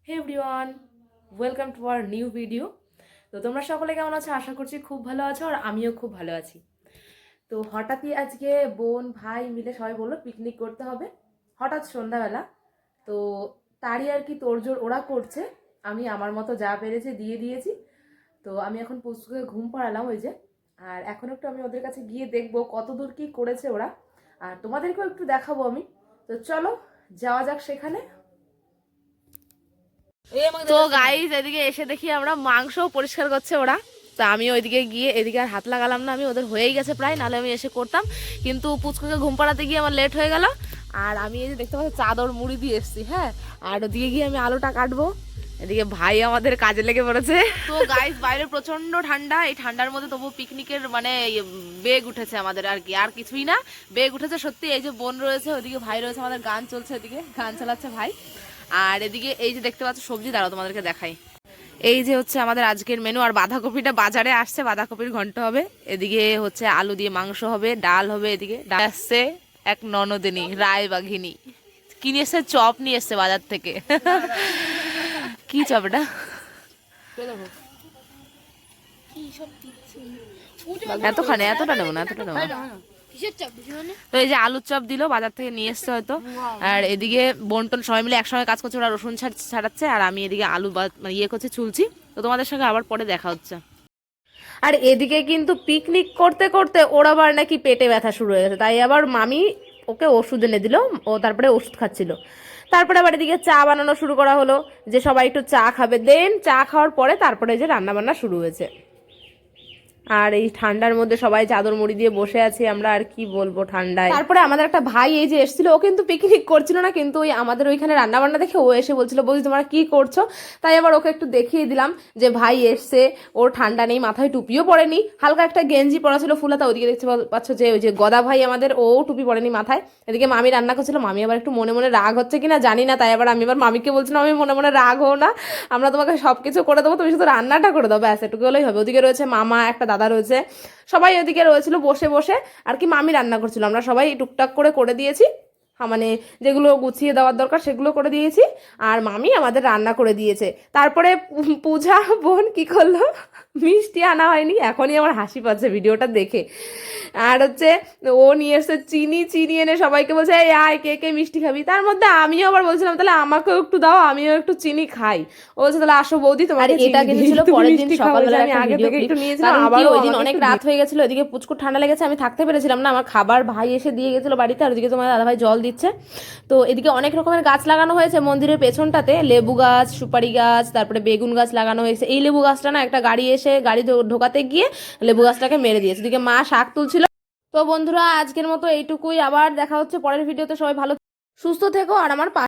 Hey everyone, welcome to our new video. তো তোমরা সকলে কেমন আছো? আশা করছি খুব ভালো আছো, আর আমিও খুব ভালো আছি। তো হঠাৎই আজকে বোন ভাই মিলে সবাই বললো পিকনিক করতে হবে, হঠাৎ সন্ধ্যাবেলা। তো তারই আর কি তোড়জোড় ওরা করছে, আমি আমার মতো যা পেরেছে দিয়ে দিয়েছি। তো আমি এখন পুচকুকে ঘুম পাড়ালাম ওই যে, আর এখন একটু আমি ওদের কাছে গিয়ে দেখবো কত দূর কি করেছে ওরা, আর তোমাদেরকেও একটু দেখাবো আমি। তো চলো যাওয়া যাক সেখানে। তো গাইস এদিকে এসে দেখি আমরা মাংস পরিষ্কার করছে ওরা। তো আমি ওইদিকে গিয়ে এদিকে আর হাত লাগালাম না, আমি ওদের হয়েই গেছে প্রায়, নাহলে আমি এসে করতাম। কিন্তু পুচকুকে ঘুম পাড়াতে গিয়ে আমার লেট হয়ে গেল। আর আমি এই যে দেখতে পাচ্ছি চাদর মুড়ি দিয়ে এসছি, হ্যাঁ। আর ওদিকে গিয়ে আমি আলুটা কাটবো, এদিকে ভাই আমাদের কাজে লেগে পড়েছে। তো গাইস বাইরে প্রচন্ড ঠান্ডা, এই ঠান্ডার মধ্যে তবু পিকনিকের মানে বেগ উঠেছে আমাদের, আর কি আর কিছুই না, বেগ উঠেছে সত্যি। এই যে বোন রয়েছে, ওদিকে ভাই রয়েছে, আমাদের গান চলছে, এদিকে গান চালাচ্ছে ভাই। আর এদিকে এই যে দেখতে পাচ্ছ সবজি, দাঁড়াও তোমাদেরকে দেখাই। এই যে হচ্ছে আমাদের আজকের মেনু, আর বাঁধাকপিটা বাজারে আসছে, বাঁধাকপির ঘন্ট হবে। এদিকে হচ্ছে আলু দিয়ে মাংস হবে, ডাল হবে, এদিকে ডাল আসছে এক ননদিনী রায় বাঘিনী, কি নিয়ে এসছে? চপ নিয়ে এসছে বাজার থেকে। কি চপ এটা? এতখানে এতটা নেবো না, এতটা নেবো না। তো এই যে আলুর চপ দিল, বাজার থেকে নিয়ে এসছে হয়তো। আর এদিকে বন্টন সবাই মিলে একসঙ্গে কাজ করছে, ওরা রসুন ছাড়াচ্ছে, আর আমি এদিকে আলু মানে ইয়ে করছি, চুলছি। তো তোমাদের সঙ্গে আবার পরে দেখা হচ্ছে। আর এদিকে কিন্তু পিকনিক করতে করতে ওর আবার নাকি পেটে ব্যথা শুরু হয়ে গেছে, তাই আবার মামি ওকে ওষুধ এনে দিল, ও তারপরে ওষুধ খাচ্ছিল। তারপরে আবার এদিকে চা বানানো শুরু করা হলো, যে সবাই একটু চা খাবে, দেন চা খাওয়ার পরে তারপরে যে রান্না বান্না শুরু হয়েছে। আর এই ঠান্ডার মধ্যে সবাই চাদর মুড়ি দিয়ে বসে আছি আমরা, আর কি বলবো ঠান্ডায়। তারপরে আমাদের একটা ভাই এই যে এসেছিল, ও কিন্তু পিকনিক করছিল না, কিন্তু ওই আমাদের ওইখানে রান্না বান্না দেখে ও এসে বলছিল, বলছি তোমরা কি করছো? তাই আবার ওকে একটু দেখিয়ে দিলাম যে ভাই এসছে, ওর ঠান্ডা নেই, মাথায় টুপিও পড়েনি, হালকা একটা গেঞ্জি পরা ছিল ফুলাতা। ওদিকে দেখতে পাচ্ছ যে ওই যে গদা ভাই আমাদের, ও টুপি পড়েনি মাথায়। এদিকে মামি রান্না করছিল, মামি আবার একটু মনে মনে রাগ হচ্ছে কিনা জানি না, তাই আবার আমি আবার মামিকে বলছিলাম, আমি মনে মনে রাগ হও না, আমরা তোমাকে সবকিছু করে দেবো, তুমি শুধু রান্নাটা করে দাও, ব্যাস এটুকু হলেই হবে। ওদিকে রয়েছে মামা, একটা দাদা রয়েছে, সবাই ওদিকে রয়েছিল বসে বসে আর কি। মামি রান্না করছিল, আমরা সবাই টুকটাক করে দিয়েছি, মানে যেগুলো গুছিয়ে দেওয়ার দরকার সেগুলো করে দিয়েছি, আর মামি আমাদের রান্না করে দিয়েছে। তারপরে পূজা বোন কি করলো, মিষ্টি আনা হয়নি, এখনই আমার হাসি পাচ্ছে ভিডিওটা দেখে। আর হচ্ছে ও নিয়ে এসছে চিনি, চিনি এনে সবাইকে বলছে এই আয় কে কে মিষ্টি খাবি। তার মধ্যে আমিও আবার বলছিলাম তাহলে আমাকেও একটু দাও, আমিও একটু চিনি খাই। ও বলছে তাহলে আসো বৌদি তোমার, এটা কিন্তু ছিল পরের দিন সকালবেলা, আমি আগে থেকে একটু নিয়েছিলাম, আবার ওই দিন অনেক রাত হয়ে গেছিল, এদিকে পুচকুর ঠান্ডা লেগেছে, আমি থাকতে পেরেছিলাম না, আমার খাবার ভাই এসে দিয়ে গেছিল বাড়িতে, আর ওদিকে তোমার দাদা ভাই জল দিচ্ছে। তো এদিকে অনেক রকমের গাছ লাগানো হয়েছে মন্দিরের পেছনটাতে, লেবু গাছ, সুপারি গাছ, তারপরে বেগুন গাছ লাগানো হয়েছে। এই লেবু গাছটা না একটা গাড়ি এসে গাড়ি ঢোকাতে গিয়ে লেবু গাছটাকে মেরে দিয়েছে। এদিকে মা শাক তুলছিল। তো বন্ধুরা আজকের মতো এইটুকুই, আবার দেখা হচ্ছে পরের ভিডিওতে। সবাই ভালো সুস্থ থেকো, আর আমার